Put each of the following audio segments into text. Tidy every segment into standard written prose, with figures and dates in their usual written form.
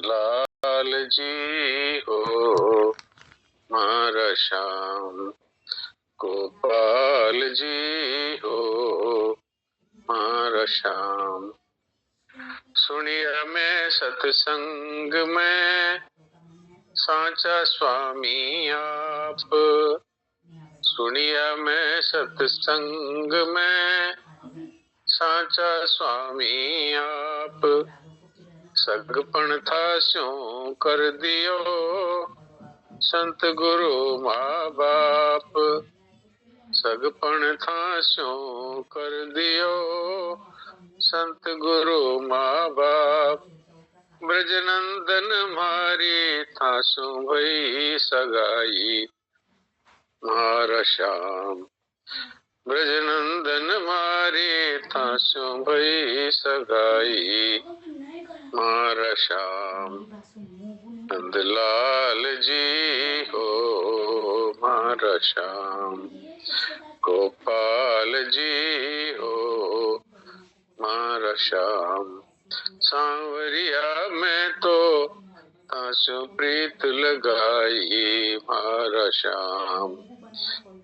लाल जी हो मारा श्याम, गोपाल जी हो मारा श्याम। सुनिया मैं सत्संग में साचा स्वामी आप, सुनिया मैं सत्संग में साचा स्वामी आप। सगपण था स्यों कर दियो संत गुरु माँ बाप, सगपण था स्यों कर दियो संत गुरु माँ बाप। ब्रजनंदन मारी थासु भई सगाई मारा श्याम, ब्रजनंदन मारी थासु भई सगाई मारा श्याम। नंदलाल जी हो मारा श्याम, गोपाल जी हो मारा श्याम। सांवरिया में तो तासु प्रीत लगाई मारा श्याम।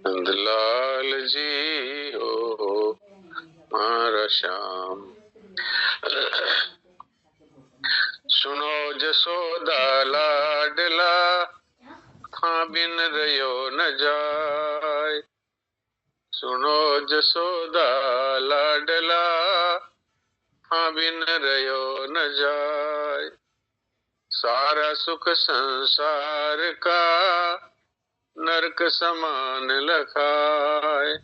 नंदलाल जी हो मारा श्याम। सुनो जसोदा लाडला था बिन रयो न जाय, सुनो जसोदा लाडला था बिन रयो न जाय। सारा सुख संसार का नरक समान लखाए,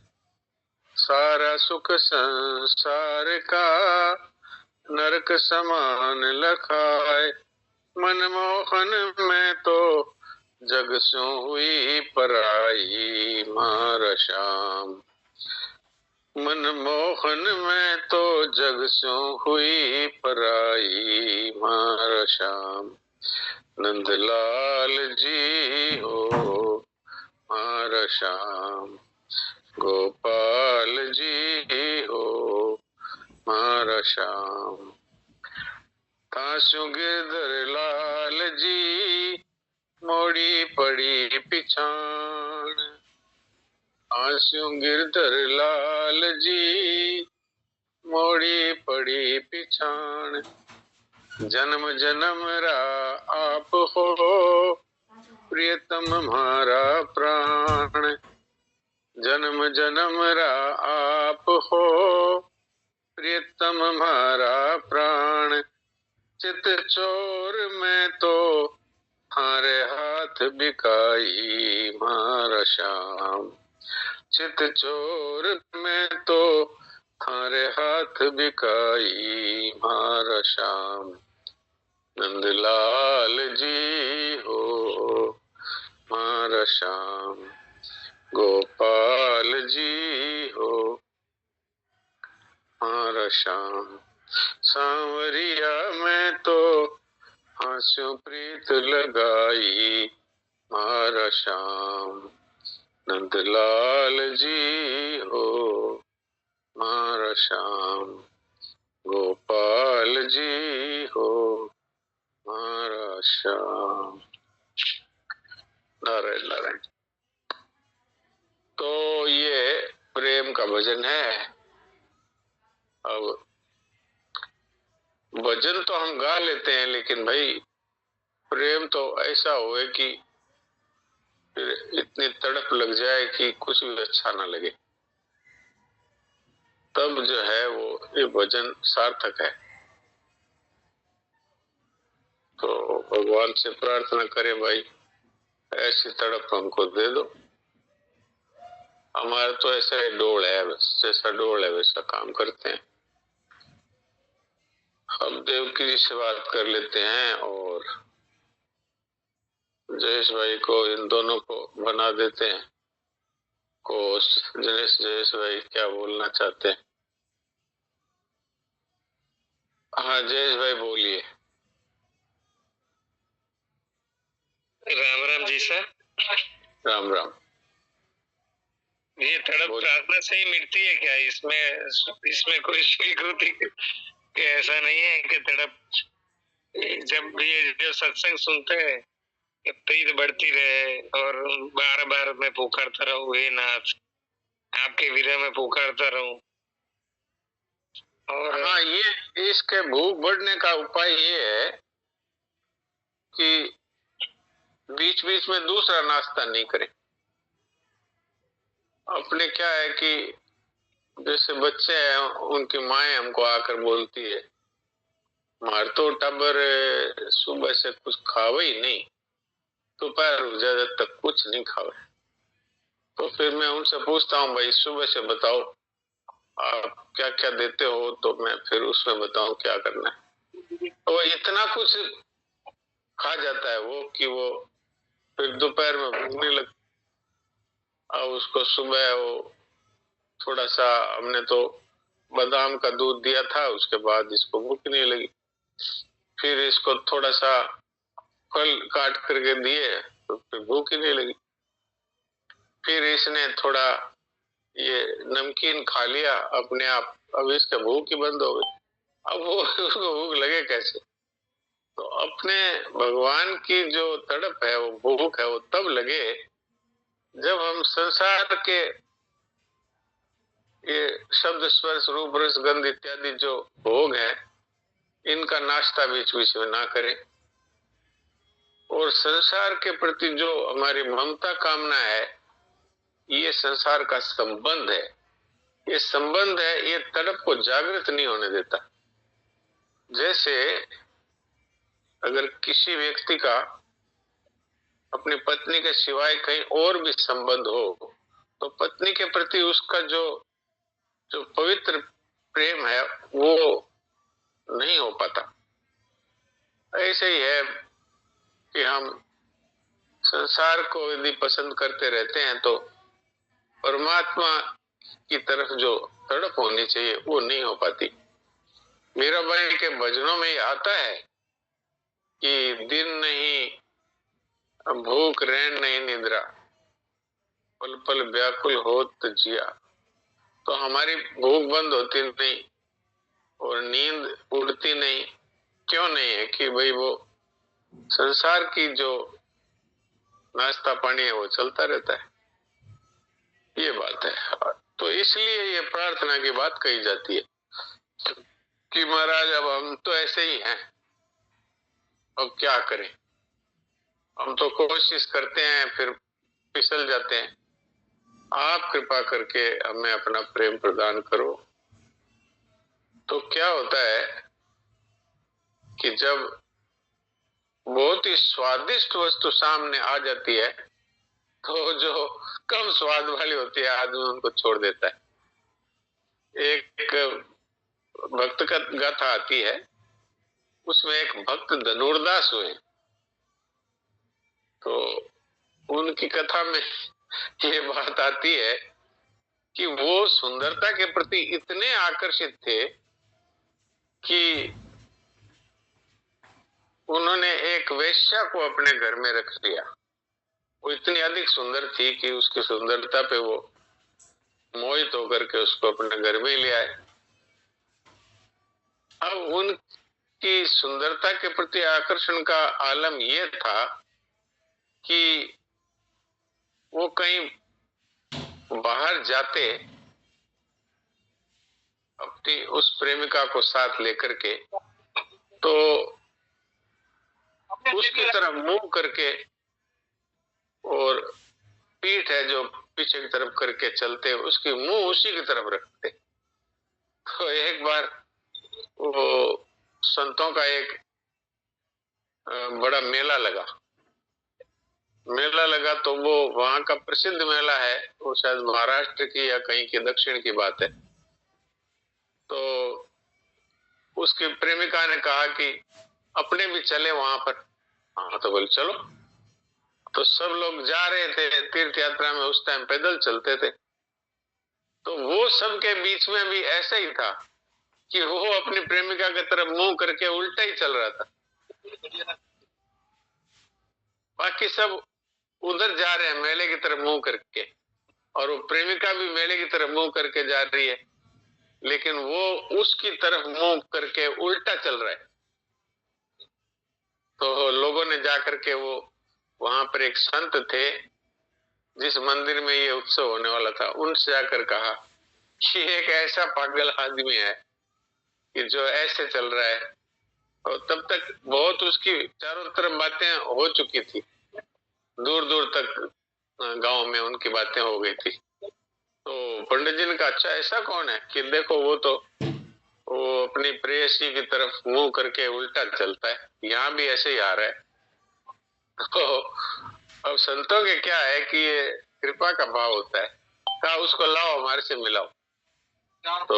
सारा सुख संसार का नरक समान लखाए। मनमोहन में तो जग सु हुई पराई मारा श्याम, मनमोहन में तो जग सु हुई पराई मारा श्याम। नंदलाल जी हो मारा श्याम, गोपाल जी हो मारा श्याम। तासु गिरधर लाल जी मोड़ी पड़ी पिछाण, तासु गिरधर लाल जी मोड़ी पड़ी पिछाण। जन्म जन्म रा आप हो प्रियतम हमारा प्राण, जन्म जन्म रा आप हो प्रियतम हमारा प्राण। चित चोर में तो हारे हाथ बिकाई मारा श्याम, चित चोर में तो थारे हाथ बिकाई मारा श्याम। नंदलाल जी हो मारा श्याम, गोपाल जी हो मारा श्याम। सांवरिया में तो हास्यों प्रीत लगाई मारा श्याम। नंदलाल जी हो मारा श्याम, गोपाल जी हो मारा श्याम। नारायण नारायण। तो ये प्रेम का भजन है। अब भजन तो हम गा लेते हैं, लेकिन भाई प्रेम तो ऐसा होए कि फिर इतनी तड़प लग जाए कि कुछ भी अच्छा ना लगे, तब जो है वो ये भजन सार्थक है। तो भगवान से प्रार्थना करें भाई ऐसी तड़प हमको दे दो। हमारा तो ऐसा डोल है, बस जैसा डोल है वैसा काम करते हैं। हम देवकी जी से बात कर लेते हैं और जयेश भाई को, इन दोनों को बना देते हैं कोस। जयेश भाई क्या बोलना चाहते हैं? हाँ जयेश भाई बोलिए। राम राम जी सर। राम राम। ये तड़प प्रार्थना से ही मिटती है क्या? इसमें कोई स्वीकृति कि ऐसा नहीं है कि तड़प जब ये जो सत्संग सुनते हैं, ये प्रीत बढ़ती रहे और बार बार मैं पुकारता रहूं, हे नाथ आपके विरह में पुकारता रहूं। और हाँ, ये इसके भूख बढ़ने का उपाय ये है कि बीच बीच में दूसरा नाश्ता नहीं करें। अपने क्या है कि जैसे बच्चे हैं, उनकी माएँ हमको आकर बोलती है, मार तो टबर सुबह से कुछ खावे ही नहीं, दोपहर हो जाए जब तक कुछ नहीं खावे। तो फिर मैं उनसे पूछता हूँ, भाई सुबह से बताओ आप क्या क्या देते हो, तो मैं फिर उसमें बताऊं क्या करना है। तो वो इतना कुछ खा जाता है वो कि वो फिर दोपहर में भूख नहीं लगती। अब उसको सुबह वो थोड़ा सा हमने तो बादाम का दूध दिया था, उसके बाद इसको भूख नहीं लगी। फिर इसको थोड़ा सा फल काट करके दिए तो फिर भूख ही नहीं लगी। फिर इसने थोड़ा ये नमकीन खा लिया अपने आप, अब इसका भूख ही बंद हो गई। अब वो उसको भूख लगे कैसे? तो अपने भगवान की जो तड़प है, वो भूख है, वो तब लगे जब हम संसार के ये शब्द स्पर्श रूप रस गंध इत्यादि जो भोग है, इनका नाश्ता बीच बीच में ना करें। और संसार के प्रति जो हमारी ममता कामना है, ये संसार का संबंध है, ये संबंध है, ये तड़प को जागृत नहीं होने देता। जैसे अगर किसी व्यक्ति का अपनी पत्नी के सिवाय कहीं और भी संबंध हो, तो पत्नी के प्रति उसका जो जो पवित्र प्रेम है वो नहीं हो पाता। ऐसे ही है कि हम संसार को यदि पसंद करते रहते हैं तो परमात्मा की तरफ जो तड़प होनी चाहिए वो नहीं हो पाती। मीराबाई के भजनों में आता है कि दिन नहीं भूख रैन नहीं निद्रा, पल पल व्याकुल होत जिया। तो हमारी भूख बंद होती नहीं और नींद उड़ती नहीं। क्यों नहीं है? कि भाई वो संसार की जो नाश्ता पानी है वो चलता रहता है, ये बात है। तो इसलिए ये प्रार्थना की बात कही जाती है कि महाराज अब हम तो ऐसे ही हैं, अब क्या करें? हम तो कोशिश करते हैं फिर फिसल जाते हैं, आप कृपा करके हमें अपना प्रेम प्रदान करो। तो क्या होता है कि जब बहुत ही स्वादिष्ट वस्तु सामने आ जाती है तो जो कम स्वाद वाली होती है आदमी उनको छोड़ देता है। एक भक्त का गाथा आती है, उसमें एक भक्त धनुर्दास हुए, तो उनकी कथा में ये बात आती है कि वो सुंदरता के प्रति इतने आकर्षित थे कि उन्होंने एक वेश्या को अपने घर में रख लिया। वो इतनी अधिक सुंदर थी कि उसकी सुंदरता पे वो मोहित होकर के उसको अपने घर में ले आए। अब उनकी सुंदरता के प्रति आकर्षण का आलम ये था कि वो कहीं बाहर जाते अपनी उस प्रेमिका को साथ लेकर के, तो उसकी तरफ मुंह करके और पीठ है जो पीछे की तरफ करके चलते, उसकी मुंह उसी की तरफ रखते। तो एक बार वो संतों का एक बड़ा मेला लगा। मेला लगा तो वो वहां का प्रसिद्ध मेला है, वो शायद महाराष्ट्र की या कहीं की दक्षिण की बात है। तो उसकी प्रेमिका ने कहा कि अपने भी चले वहां पर। हाँ तो बोले चलो। तो सब लोग जा रहे थे तीर्थ यात्रा में, उस टाइम पैदल चलते थे। तो वो सबके बीच में भी ऐसा ही था कि वो अपनी प्रेमिका की तरफ मुंह करके उल्टा ही चल रहा था। बाकी सब उधर जा रहे हैं मेले की तरफ मुंह करके, और वो प्रेमिका भी मेले की तरफ मुंह करके जा रही है, लेकिन वो उसकी तरफ मुंह करके उल्टा चल रहा है। तो लोगों ने जाकर के वो वहां पर एक संत थे जिस मंदिर में ये उत्सव होने वाला था, उनसे जाकर कहा कि एक ऐसा पागल आदमी है कि जो ऐसे चल रहा है। और तब तक बहुत उसकी चारों तरफ बातें हो चुकी थी, दूर दूर तक गांव में उनकी बातें हो गई थी। तो पंडित जी ने कहा अच्छा ऐसा कौन है कि देखो वो अपनी प्रेयसी की तरफ मुंह करके उल्टा चलता है, यहाँ भी ऐसे ही आ रहा है। तो अब संतों के क्या है कि ये कृपा का भाव होता है। कहा उसको लाओ हमारे से मिलाओ। तो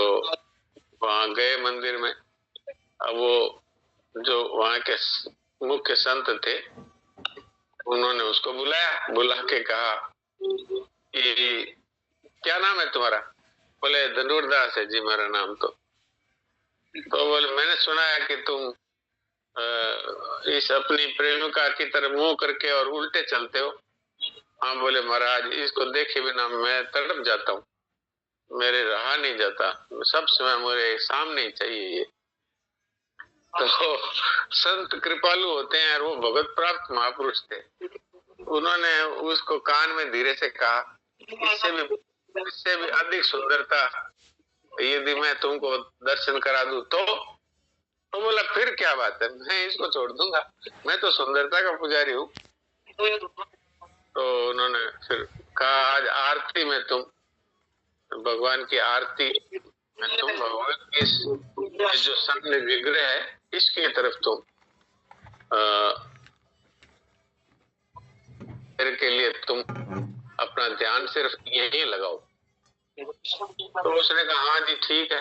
वहां गए मंदिर में। अब वो जो वहां के मुख्य संत थे उन्होंने उसको बुलाया, बुला के कहा कि क्या नाम है तुम्हारा? बोले धनुर्दास है जी मेरा नाम। तो बोले मैंने सुना है कि तुम इस अपनी प्रेमिका की तरफ मुंह करके और उल्टे चलते हो। हाँ बोले महाराज इसको देखे बिना मैं तड़प जाता हूँ, मेरे रहा नहीं जाता, सब समय मेरे सामने ही चाहिए ये। तो संत कृपालु होते हैं और वो भगत प्राप्त महापुरुष थे। उन्होंने उसको कान में धीरे से कहा इससे भी अधिक सुंदरता यदि मैं तुमको दर्शन करा दूं तो बोला फिर क्या बात है, मैं इसको छोड़ दूंगा, मैं तो सुंदरता का पुजारी हूँ। तो उन्होंने फिर कहा आज आरती में तुम भगवान की आरती में तुम भगवान के जो सामने विग्रह है इसकी तरफ तुम के लिए तुम अपना ध्यान सिर्फ यही लगाओ। तो उसने कहा हाँ जी ठीक है।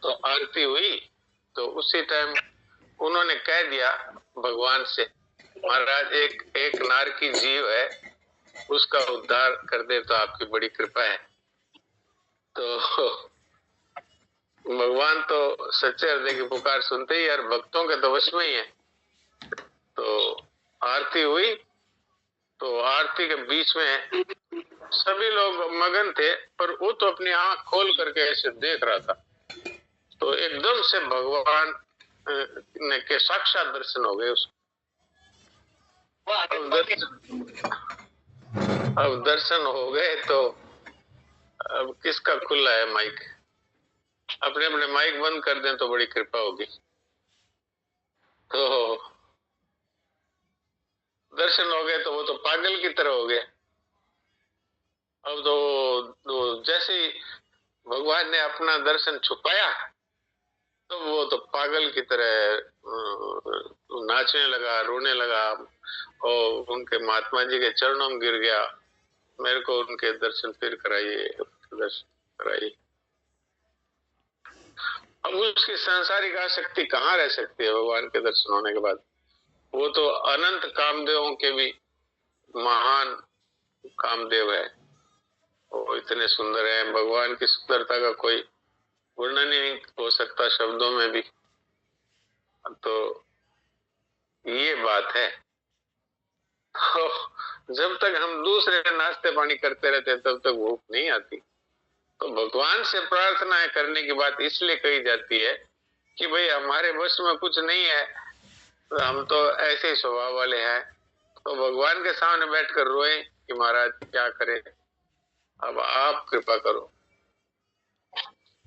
तो आरती हुई तो उसी टाइम उन्होंने कह दिया भगवान से महाराज एक नार की जीव है उसका उद्धार कर दे तो आपकी बड़ी कृपा है। तो भगवान तो सच्चे हृदय की पुकार सुनते ही और भक्तों के तो वश में ही है। तो आरती हुई तो आरती के बीच में सभी लोग मगन थे पर वो तो अपनी आंख खोल करके ऐसे देख रहा था। तो एकदम से भगवान ने के साक्षात दर्शन हो गए उसको। अब दर्शन हो गए तो अब किसका खुला है माइक? अपने अपने माइक बंद कर दें तो बड़ी कृपा होगी। तो दर्शन हो गए तो वो तो पागल की तरह हो गए। अब तो जैसे ही भगवान ने अपना दर्शन छुपाया तो वो तो पागल की तरह नाचने लगा, रोने लगा और उनके महात्मा जी के चरणों में गिर गया, मेरे को उनके दर्शन फिर कराइए, दर्शन कराइए। अब उसकी सांसारिक आसक्ति कहाँ रह सकती है भगवान के दर्शन होने के बाद? वो तो अनंत कामदेवों के भी महान कामदेव है, वो इतने सुंदर है, भगवान की सुंदरता का कोई वर्णन ही नहीं हो सकता शब्दों में भी। तो ये बात है। तो जब तक हम दूसरे नाश्ते पानी करते रहते तब तक भूख नहीं आती। तो भगवान से प्रार्थना करने की बात इसलिए कही जाती है कि भाई हमारे वश में कुछ नहीं है, तो हम तो ऐसे ही स्वभाव वाले हैं। तो भगवान के सामने बैठकर रोए कि महाराज क्या करें, अब आप कृपा करो।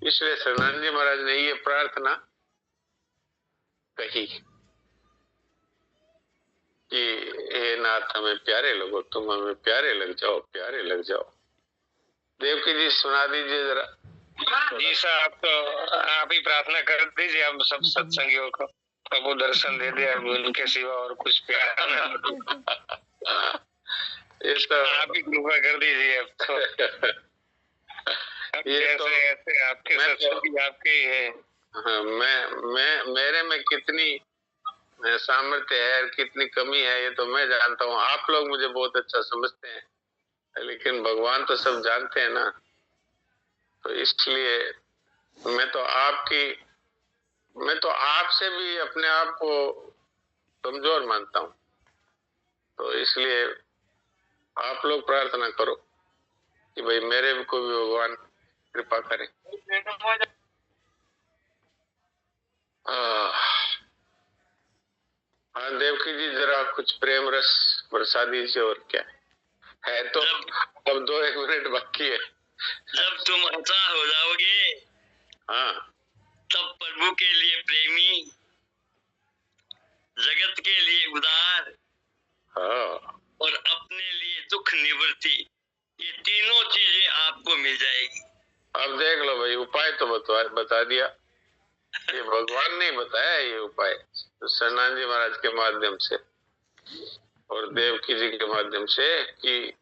इसलिए सदानंद जी महाराज ने ये प्रार्थना कही कि हे नाथ हमें प्यारे लोगो, तुम हमें प्यारे लग जाओ, प्यारे लग जाओ। देवकी जी सुना दीजिए जरा। जी साहब, तो आप ही प्रार्थना कर दीजिए हम सब सत्संगियों को, प्रभु दर्शन दे दे, अब उनके सिवा और कुछ प्यार ये तो आप ही कृपा कर दीजिए। अब तो ये तो ऐसे आपके सत्संगी आपके ही है। हाँ, मैं मेरे में कितनी सामर्थ्य है और कितनी कमी है ये तो मैं जानता हूँ। आप लोग मुझे बहुत अच्छा समझते हैं, लेकिन भगवान तो सब जानते हैं ना। तो इसलिए मैं तो आपसे भी अपने आप को कमजोर मानता हूँ। तो इसलिए आप लोग प्रार्थना करो कि भाई मेरे को भी भगवान कृपा करें। हाँ देवकी जी, जरा कुछ प्रेम रस बरसा दीजिए। और क्या है तो अब 2-1 मिनट बाकी है। जब तुम अता हो जाओगे, हाँ, तब प्रभु के लिए प्रेमी, जगत के लिए उदार, हाँ, और अपने लिए दुख निवृत्ति, ये तीनों चीजें आपको मिल जाएगी। अब देख लो भाई, उपाय तो बता दिया। ये भगवान ने बताया ये उपाय, तो सन्नान जी महाराज के माध्यम से और देवकी जी के माध्यम से, कि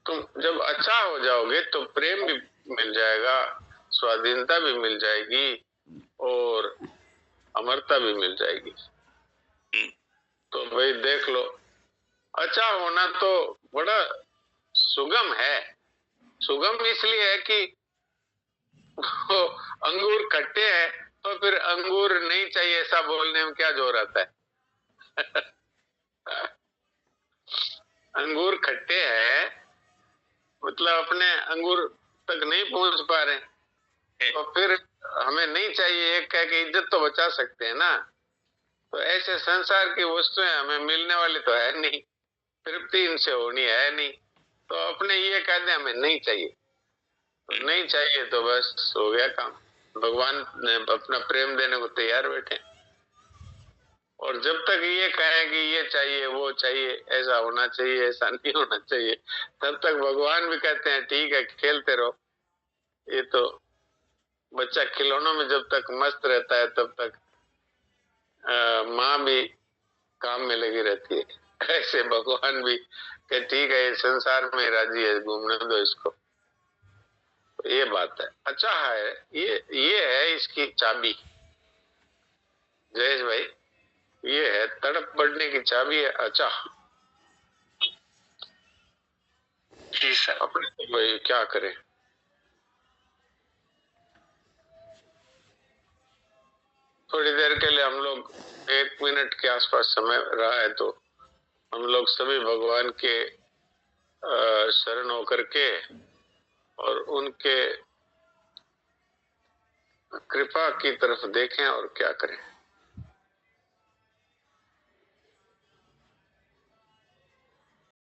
तुम जब अच्छा हो जाओगे तो प्रेम भी मिल जाएगा, स्वाधीनता भी मिल जाएगी और अमरता भी मिल जाएगी। तो भाई देख लो, अच्छा होना तो बड़ा सुगम है। सुगम इसलिए है कि वो अंगूर खट्टे हैं, तो फिर अंगूर नहीं चाहिए ऐसा बोलने में क्या जोर आता है। अंगूर खट्टे हैं, मतलब अपने अंगूर तक नहीं पहुंच पा रहे, तो फिर हमें नहीं चाहिए एक कह के इज्जत तो बचा सकते हैं ना। तो ऐसे संसार की वस्तुएं हमें मिलने वाली तो है नहीं, तृप्ति इनसे होनी है नहीं, तो अपने ये कह दे हमें नहीं चाहिए, तो नहीं चाहिए तो बस हो गया काम। भगवान ने अपना प्रेम देने को तैयार बैठे, और जब तक ये कहें कि ये चाहिए वो चाहिए, ऐसा होना चाहिए ऐसा नहीं होना चाहिए, तब तक भगवान भी कहते हैं ठीक है खेलते रहो। ये तो बच्चा खिलौनों में जब तक मस्त रहता है तब तक माँ भी काम में लगी रहती है। ऐसे भगवान भी कि ठीक है ये संसार में राजी है, घूमने दो इसको। तो ये बात है। अच्छा है, ये है इसकी चाबी जयेश भाई, ये है तड़प बढ़ने की चाबी है। अच्छा जी सर। अपने तो भाई क्या करें। थोड़ी देर के लिए हम लोग 1 मिनट के आसपास समय रहा है, तो हम लोग सभी भगवान के शरण होकर के और उनके कृपा की तरफ देखें और क्या करें।